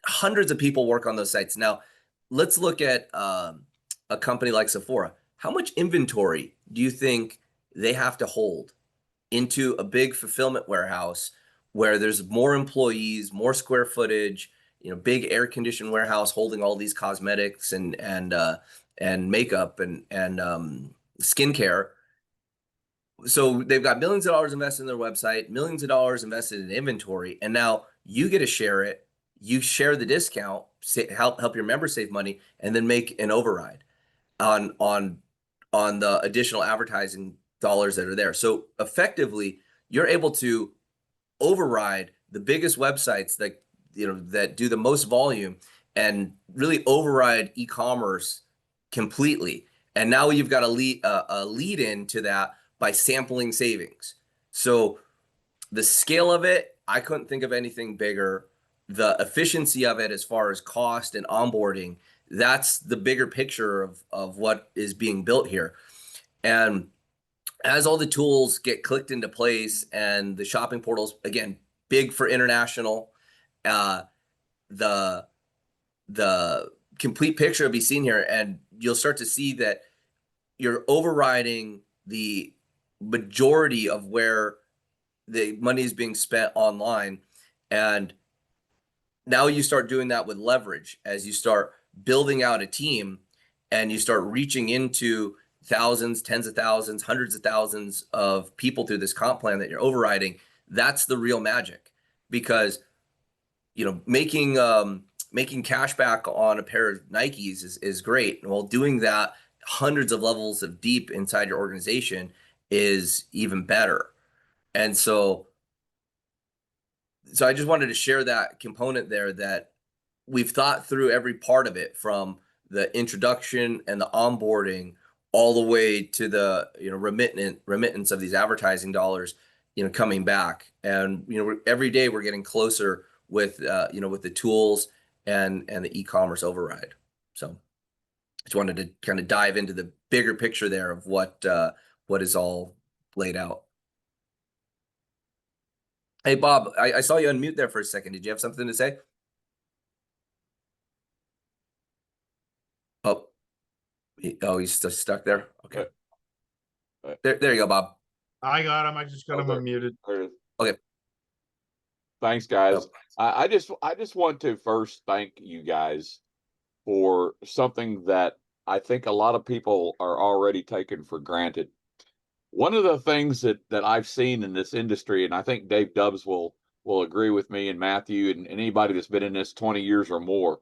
hundreds of people work on those sites. Now, let's look at a company like Sephora. How much inventory do you think they have to hold into a big fulfillment warehouse where there's more employees, more square footage, big air conditioned warehouse holding all these cosmetics and makeup and skincare? So they've got millions of dollars invested in their website, millions of dollars invested in inventory, and now you get to share it. You share the discount, help your members save money, and then make an override on the additional advertising dollars that are there. So effectively, you're able to override the biggest websites that do the most volume and really override e-commerce completely. And now you've got a lead into that by sampling savings. So the scale of it, I couldn't think of anything bigger. The efficiency of it as far as cost and onboarding, that's the bigger picture of what is being built here. And as all the tools get clicked into place and the shopping portals, again, big for international, the complete picture will be seen here, and you'll start to see that you're overriding the majority of where the money is being spent online. And now you start doing that with leverage as you start building out a team and you start reaching into thousands, tens of thousands, hundreds of thousands of people through this comp plan that you're overriding. That's the real magic, because making cash back on a pair of Nikes is great. And while doing that hundreds of levels of deep inside your organization is even better. And so I just wanted to share that component there, that we've thought through every part of it, from the introduction and the onboarding all the way to the remittance of these advertising dollars coming back. And every day we're getting closer with with the tools and the e-commerce override. So just wanted to kind of dive into the bigger picture there of what is all laid out. Hey, Bob, I saw you unmute there for a second. Did you have something to say? He's just stuck there. Okay. There you go, Bob. I got him. I just got him unmuted. Okay. Thanks, guys. I just want to first thank you guys for something that I think a lot of people are already taking for granted. One of the things that I've seen in this industry, and I think Dave Dubbs will agree with me, and Matthew, and anybody that's been in this 20 years or more.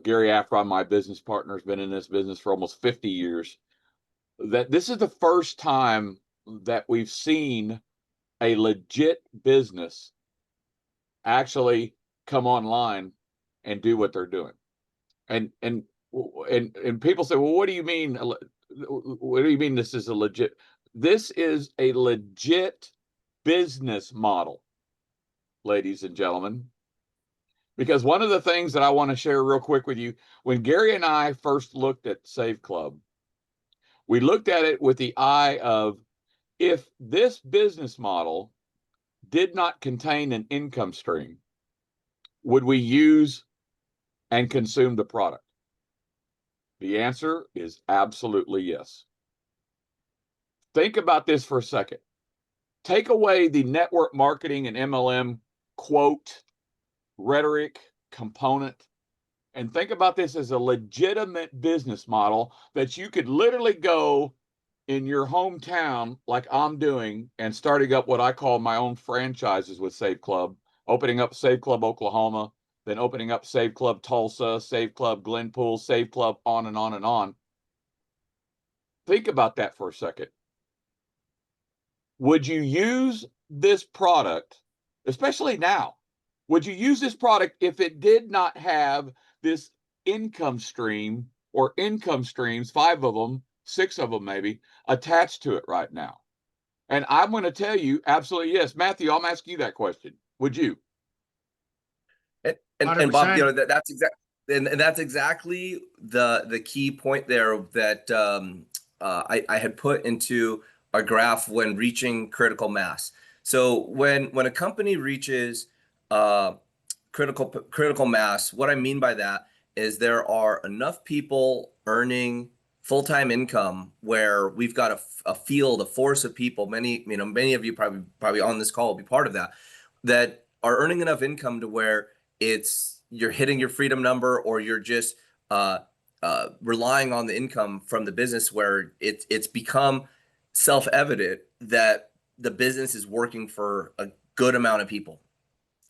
Gary Afron, my business partner, has been in this business for almost 50 years. That this is the first time that we've seen a legit business actually come online and do what they're doing. And people say, well, what do you mean? What do you mean this is a legit? This is a legit business model, ladies and gentlemen. Because one of the things that I want to share real quick with you, when Gary and I first looked at Save Club, we looked at it with the eye of, if this business model did not contain an income stream, would we use and consume the product? The answer is absolutely yes. Think about this for a second. Take away the network marketing and MLM quote rhetoric component, and think about this as a legitimate business model that you could literally go in your hometown, like I'm doing, and starting up what I call my own franchises with Save Club, opening up Save Club Oklahoma, then opening up Save Club Tulsa, Save Club Glenpool, Save Club on and on and on. Think about that for a second. Would you use this product, especially now? Would you use this product if it did not have this income stream or income streams, 5 of them, 6 of them maybe, attached to it right now? And I'm going to tell you, absolutely yes. Matthew, I'm asking you that question. Would you? And Bob, you know, that's exactly, and that's exactly the key point there that I had put into a graph when reaching critical mass. So when a company reaches critical mass, what I mean by that is there are enough people earning full-time income where we've got a field, a force of people. Many of you probably on this call will be part of that are earning enough income to where you're hitting your freedom number, or you're just relying on the income from the business, where it's become self-evident that the business is working for a good amount of people.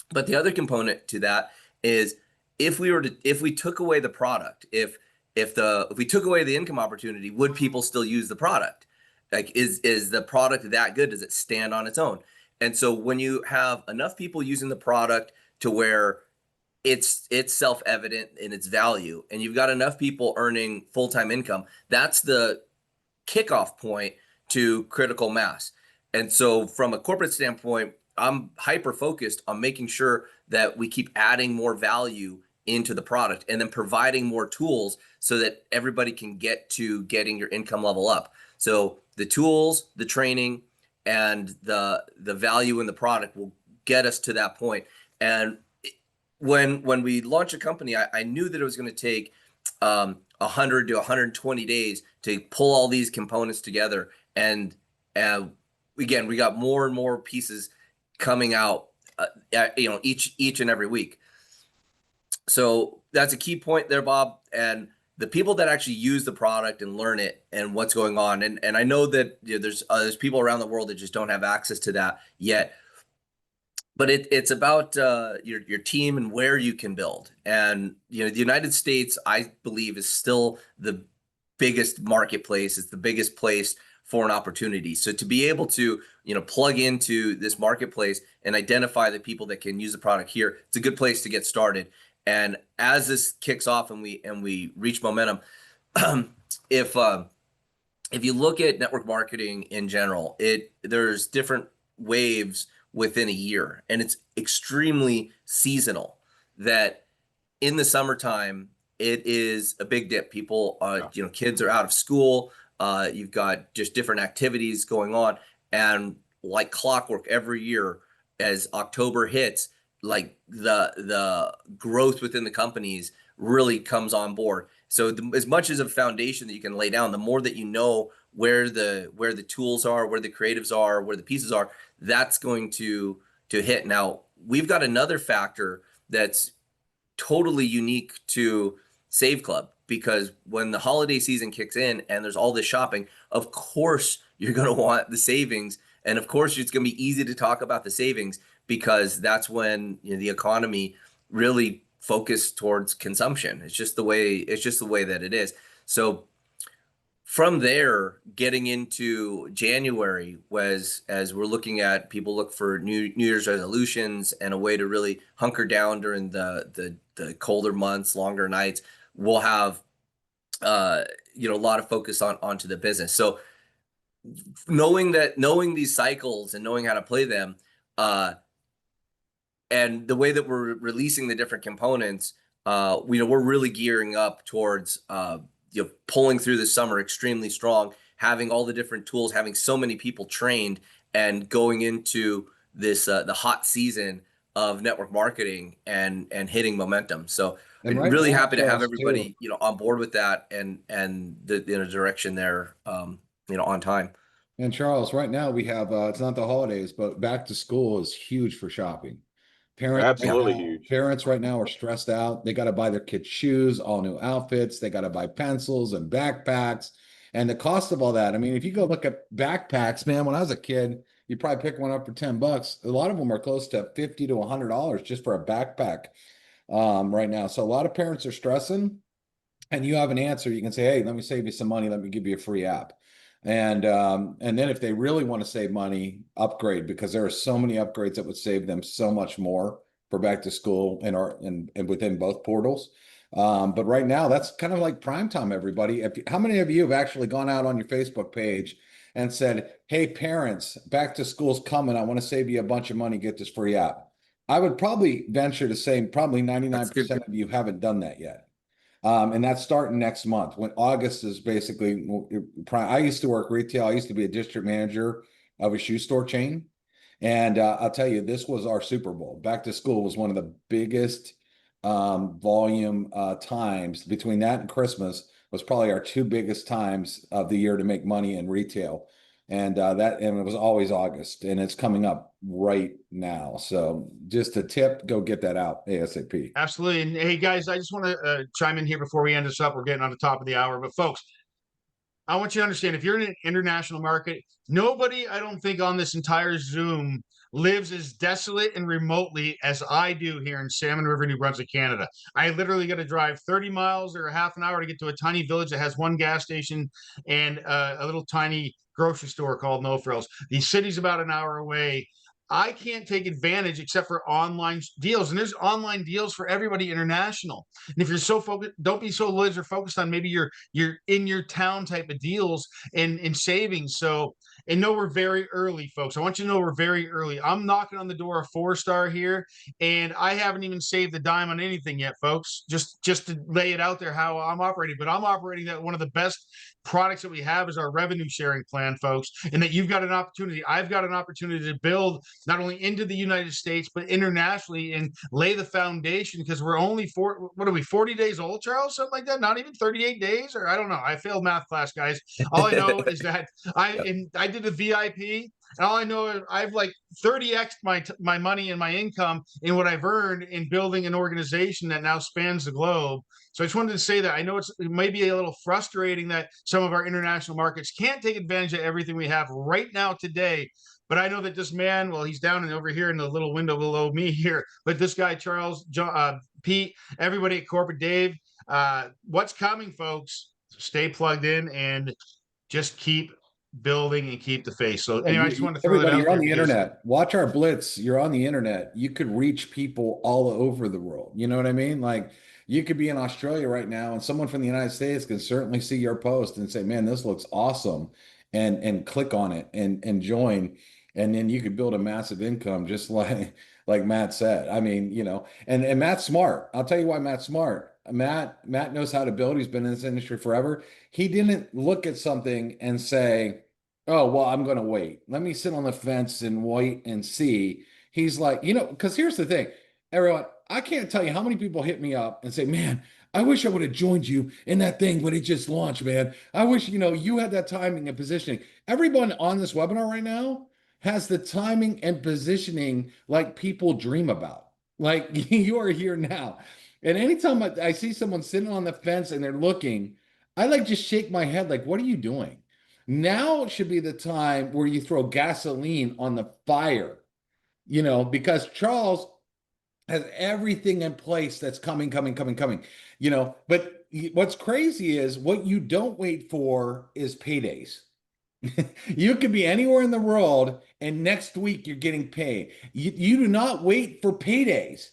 But the other component to that is, if we took away the product, if we took away the income opportunity, would people still use the product? Like, is the product that good? Does it stand on its own? And so when you have enough people using the product to where it's self-evident in its value, and you've got enough people earning full-time income, that's the kickoff point to critical mass. And so from a corporate standpoint, I'm hyper focused on making sure that we keep adding more value into the product, and then providing more tools so that everybody can get to getting your income level up. So the tools, the training, and the value in the product will get us to that point. And when we launch a company, I knew that it was going to take 100 to 120 days to pull all these components together. And again, we got more and more pieces coming out, each and every week. So that's a key point there, Bob. And the people that actually use the product and learn it and what's going on, and I know that there's people around the world that just don't have access to that yet. But it's about your team and where you can build. And the United States, I believe, is still the biggest marketplace. It's the biggest place for an opportunity. So to be able to plug into this marketplace and identify the people that can use the product here, it's a good place to get started. And as this kicks off and we reach momentum, if you look at network marketing in general, there's different waves within a year, and it's extremely seasonal. That in the summertime, it is a big dip. People, kids are out of school. You've got just different activities going on, and like clockwork, every year as October hits, like the growth within the companies really comes on board. So as much as a foundation that you can lay down, the more that you know where the tools are, where the creatives are, where the pieces are, that's going to hit. Now, we've got another factor that's totally unique to Save Club, because when the holiday season kicks in and there's all this shopping, of course you're going to want the savings, and of course it's going to be easy to talk about the savings, because that's when the economy really focused towards consumption. It's just the way that it is. So from there, getting into January was, as we're looking at, people look for New Year's resolutions and a way to really hunker down during the colder months, longer nights. We'll have a lot of focus onto the business. So knowing these cycles and knowing how to play them, and the way that we're releasing the different components, we're really gearing up towards pulling through the summer extremely strong, having all the different tools, having so many people trained, and going into this the hot season of network marketing and hitting momentum. So And I'm right really now, happy to have Charles, everybody too. on board with that and the direction there on time. And Charles, right now we have it's not the holidays, but back to school is huge for shopping. Absolutely huge. Parents right now are stressed out. They got to buy their kids shoes, all new outfits. They got to buy pencils and backpacks. And the cost of all that. I mean, if you go look at backpacks, man, when I was a kid, you probably pick one up for $10. A lot of them are close to $50 to $100 just for a backpack right now. So a lot of parents are stressing, and you have an answer. You can say, hey, let me save you some money. Let me give you a free app. And then if they really want to save money, upgrade, because there are so many upgrades that would save them so much more for back to school and within both portals. But right now, that's kind of like prime time, everybody. How many of you have actually gone out on your Facebook page and said, hey, parents, back to school's coming. I want to save you a bunch of money, get this free app? I would probably venture to say probably 99% of you haven't done that yet. And that's starting next month, when August is basically, I used to work retail. I used to be a district manager of a shoe store chain. And I'll tell you, this was our Super Bowl. Back to school was one of the biggest volume times. Between that and Christmas was probably our two biggest times of the year to make money in retail. And it was always August, and it's coming up right now. So just a tip, go get that out ASAP. Absolutely. And hey, guys, I just want to chime in here before we end this up. We're getting on the top of the hour. But folks, I want you to understand, if you're in an international market, nobody, I don't think, on this entire Zoom lives as desolate and remotely as I do here in Salmon River, New Brunswick, Canada. I literally got to drive 30 miles or a half an hour to get to a tiny village that has one gas station and a little tiny grocery store called No Frills. The city's about an hour away. I can't take advantage except for online deals, and there's online deals for everybody international. And if you're so focused, don't be so laser focused on maybe you're in your town type of deals and savings. So, and know we're very early, folks. I want you to know we're very early. I'm knocking on the door of 4-star here, and I haven't even saved a dime on anything yet, folks. Just to lay it out there how I'm operating. But I'm operating that one of the best products that we have is our revenue sharing plan, folks, and that you've got an opportunity. I've got an opportunity to build not only into the United States, but internationally, and lay the foundation, because we're only 40 days old, Charles? Something like that? Not even 38 days? Or I don't know. I failed math class, guys. All I know is that I did the VIP, and all I know is I've like 30x my money and my income in what I've earned in building an organization that now spans the globe. So I just wanted to say that I know it may be a little frustrating that some of our international markets can't take advantage of everything we have right now today. But I know that this man, well, he's down and over here in the little window below me here. But this guy, Charles, Pete, everybody at Corporate Dave, what's coming, folks? Stay plugged in and just keep building and keep the face. So anyway, I just wanted to throw Everybody, that out you're on there the because internet. Watch our blitz. You're on the internet. You could reach people all over the world. You know what I mean? Like, you could be in Australia right now, and someone from the United States can certainly see your post and say, "Man, this looks awesome," and click on it and join, and then you could build a massive income, just like Matt said. I mean, and Matt's smart. I'll tell you why Matt's smart. Matt knows how to build. He's been in this industry forever. He didn't look at something and say, oh, well, I'm going to wait. Let me sit on the fence and wait and see. He's like, because here's the thing, everyone, I can't tell you how many people hit me up and say, man, I wish I would have joined you in that thing when it just launched, man. I wish, you had that timing and positioning. Everyone on this webinar right now has the timing and positioning like people dream about. Like, you are here now. And anytime I see someone sitting on the fence and they're looking, I like just shake my head like, what are you doing? Now should be the time where you throw gasoline on the fire, because Charles has everything in place that's coming. But what's crazy is what you don't wait for is paydays. You could be anywhere in the world and next week you're getting paid. You do not wait for paydays.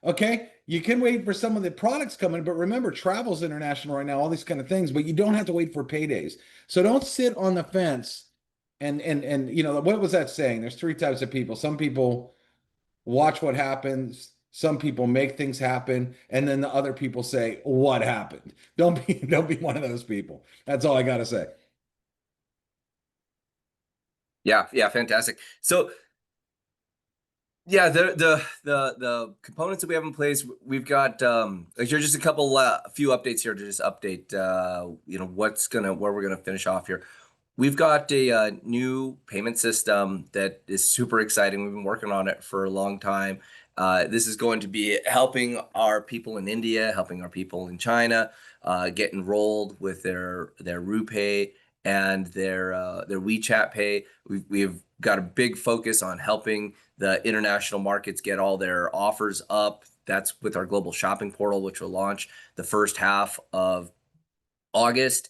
Okay. You can wait for some of the products coming, but remember, travel's international right now, all these kind of things, but you don't have to wait for paydays. So don't sit on the fence and you know, what was that saying? There's three types of people. Some people watch what happens, some people make things happen, and then the other people say, what happened? Don't be one of those people. That's all I gotta say. Yeah, fantastic. So yeah, the components that we have in place, we've got like here's just a few updates here to just update you know where we're gonna finish off here. We've got a new payment system that is super exciting. We've been working on it for a long time. This is going to be helping our people in India, helping our people in China get enrolled with their RuPay and their WeChat Pay. We've got a big focus on helping the international markets get all their offers up. That's with our global shopping portal, which will launch the first half of August.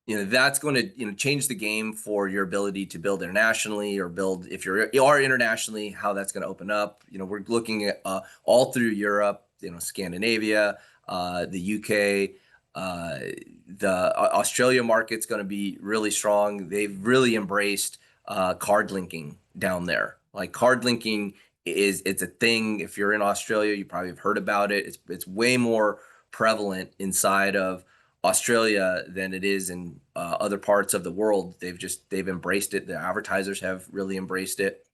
You know, that's going to, you know, change the game for your ability to build internationally or build, if you are internationally, how that's going to open up. You know, we're looking at all through Europe, you know, Scandinavia, the UK, the Australia market's going to be really strong. They've really embraced card linking down there. Like card linking it's a thing. If you're in Australia, you probably have heard about it. It's way more prevalent inside of Australia than it is in other parts of the world. They've embraced it. The advertisers have really embraced it.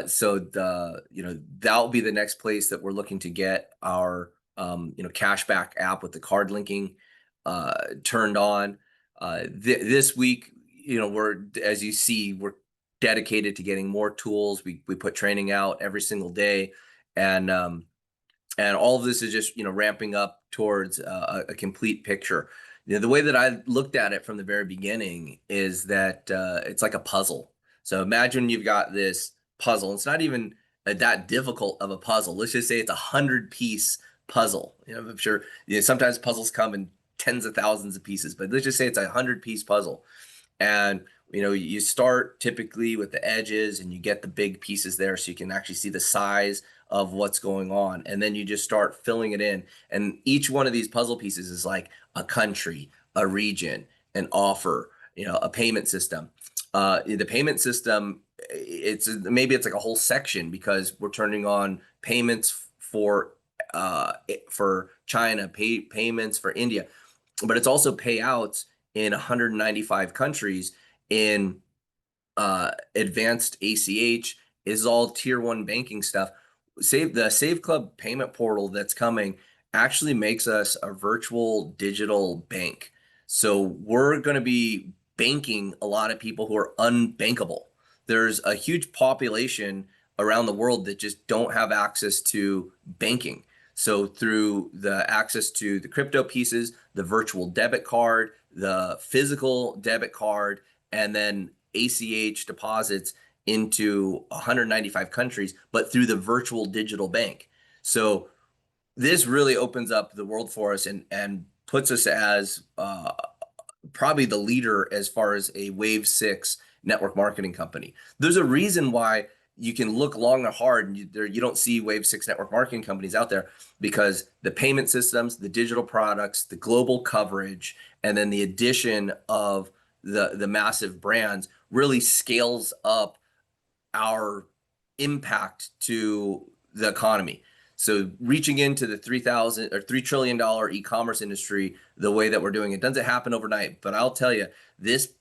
So that'll be the next place that we're looking to get our cashback app with the card linking turned on. This week, as you see, we're dedicated to getting more tools. We put training out every single day, and all of this is just ramping up towards a complete picture. The way that I looked at it from the very beginning is that it's like a puzzle. So imagine you've got this puzzle. It's not even that difficult of a puzzle. Let's just say it's 100-piece puzzle. I'm sure sometimes puzzles come in tens of thousands of pieces, but let's just say it's a 100-piece puzzle. And you start typically with the edges and you get the big pieces there so you can actually see the size of what's going on. And then you just start filling it in. And each one of these puzzle pieces is like a country, a region, an offer, a payment system. The payment system, maybe it's like a whole section because we're turning on payments for China, payments for India, but it's also payouts in 195 countries in advanced ACH. Is all tier 1 banking stuff. The Save Club payment portal that's coming actually makes us a virtual digital bank. So we're going to be banking a lot of people who are unbankable. There's a huge population around the world that just don't have access to banking. So through the access to the crypto pieces, the virtual debit card, the physical debit card, and then ACH deposits into 195 countries, but through the virtual digital bank. So this really opens up the world for us and puts us as probably the leader as far as a Wave 6 network marketing company. There's a reason why you can look long and hard and you don't see Wave 6 network marketing companies out there, because the payment systems, the digital products, the global coverage, and then the addition of the massive brands really scales up our impact to the economy. So reaching into the $3 trillion e-commerce industry the way that we're doing it doesn't happen overnight. But I'll tell you, this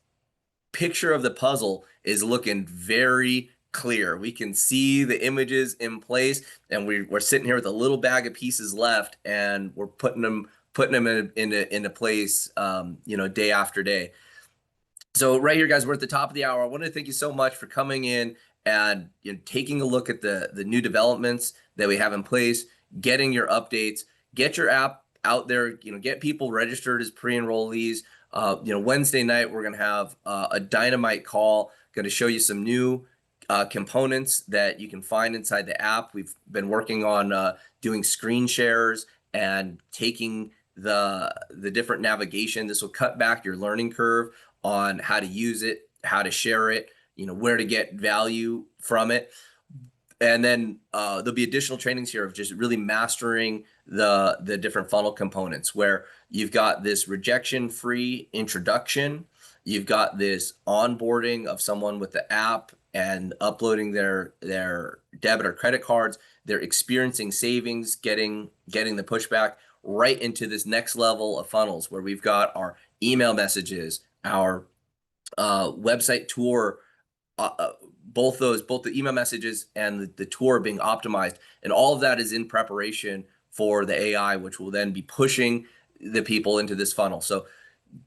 picture of the puzzle is looking very clear. We can see the images in place, and we're sitting here with a little bag of pieces left, and we're putting them into place, day after day. So right here, guys, we're at the top of the hour. I want to thank you so much for coming in and taking a look at the new developments that we have in place, getting your updates, get your app out there, get people registered as pre-enrollees. Wednesday night, we're going to have a dynamite call, going to show you some new components that you can find inside the app. We've been working on doing screen shares and taking the different navigation. This will cut back your learning curve on how to use it, how to share it, where to get value from it. And then there'll be additional trainings here of just really mastering the different funnel components, where you've got this rejection-free introduction, you've got this onboarding of someone with the app and uploading their debit or credit cards. They're experiencing savings, getting the pushback right into this next level of funnels, where we've got our email messages, our website tour, both the email messages and the tour being optimized, and all of that is in preparation for the AI, which will then be pushing the people into this funnel. So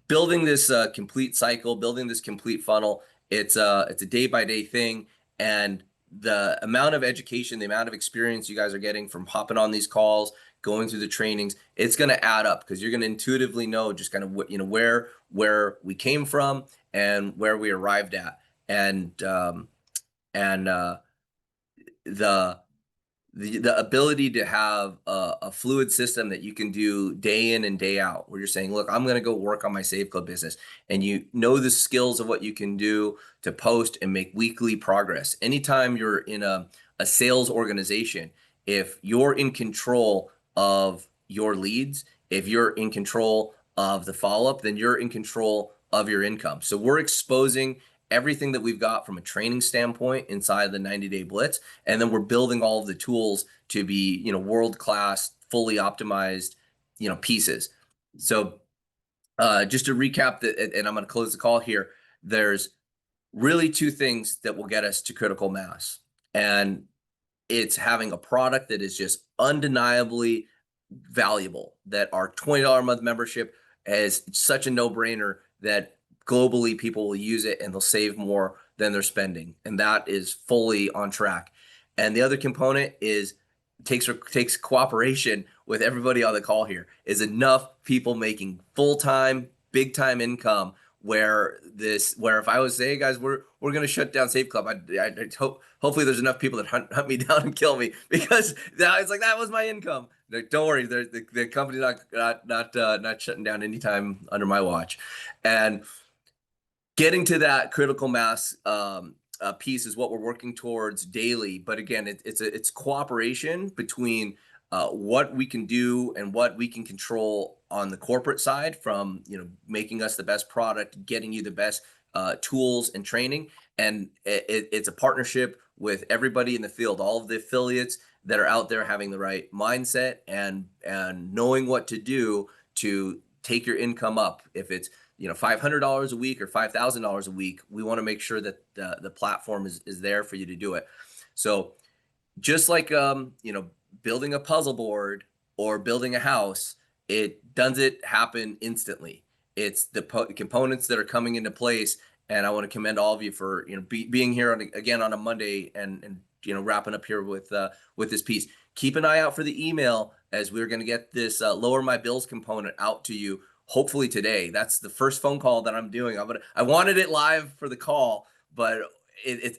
building this complete cycle, building this complete funnel, it's a day-by-day thing. And the amount of education, the amount of experience you guys are getting from hopping on these calls, going through the trainings, it's going to add up, because you're going to intuitively know just kind of what, where we came from and where we arrived at. And the ability to have a fluid system that you can do day in and day out, where you're saying, look, I'm going to go work on my Save Club business, and you know the skills of what you can do to post and make weekly progress. Anytime you're in a sales organization, if you're in control of your leads, if you're in control of the follow-up, then you're in control of your income. So we're exposing everything that we've got from a training standpoint inside the 90-day blitz, and then we're building all of the tools to be, world-class, fully optimized, pieces. So just to recap, and I'm going to close the call here, there's really two things that will get us to critical mass, and it's having a product that is just undeniably valuable, that our $20 a month membership is such a no-brainer that globally people will use it and they'll save more than they're spending. And that is fully on track. And the other component is takes cooperation with everybody on the call here, is enough people making full-time, big-time income, where if I was saying, hey guys, we're going to shut down Save Club, I hopefully there's enough people that hunt me down and kill me, because it's like, that was my income. Like, don't worry, the company's not shutting down anytime under my watch. And getting to that critical mass piece is what we're working towards daily. But again, it's cooperation between what we can do and what we can control on the corporate side, from making us the best product, getting you the best tools and training. And it's a partnership with everybody in the field, all of the affiliates that are out there having the right mindset and knowing what to do to take your income up. If it's $500 a week or $5,000 a week, we want to make sure that the platform is there for you to do it. So just like building a puzzle board or building a house, it doesn't happen instantly. It's the components that are coming into place. And I want to commend all of you for being here again on a Monday and wrapping up here with this piece. Keep an eye out for the email, as we're going to get this lower my bills component out to you hopefully today. That's the first phone call that I'm doing. I wanted it live for the call, but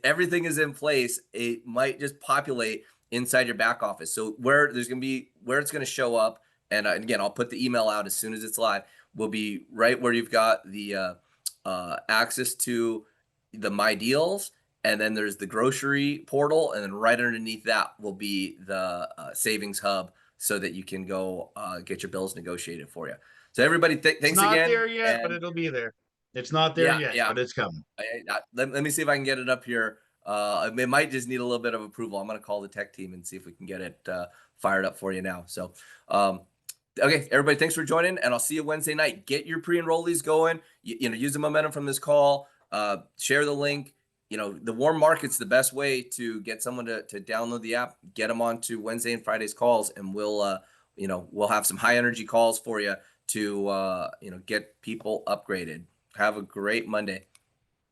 everything is in place. It might just populate inside your back office. So where it's going to show up, and again, I'll put the email out as soon as it's live, will be right where you've got the access to the My Deals, and then there's the grocery portal, and then right underneath that will be the savings hub, so that you can go get your bills negotiated for you. So everybody, thanks again. It's not there yet, but it'll be there. It's not there yet, but it's coming. Let me see if I can get it up here. It might just need a little bit of approval. I'm going to call the tech team and see if we can get it fired up for you now. So, okay, everybody, thanks for joining, and I'll see you Wednesday night. Get your pre-enrollees going. Use the momentum from this call. Share the link. The warm market's the best way to get someone to download the app, get them onto Wednesday and Friday's calls, and we'll have some high energy calls for you to get people upgraded. Have a great Monday.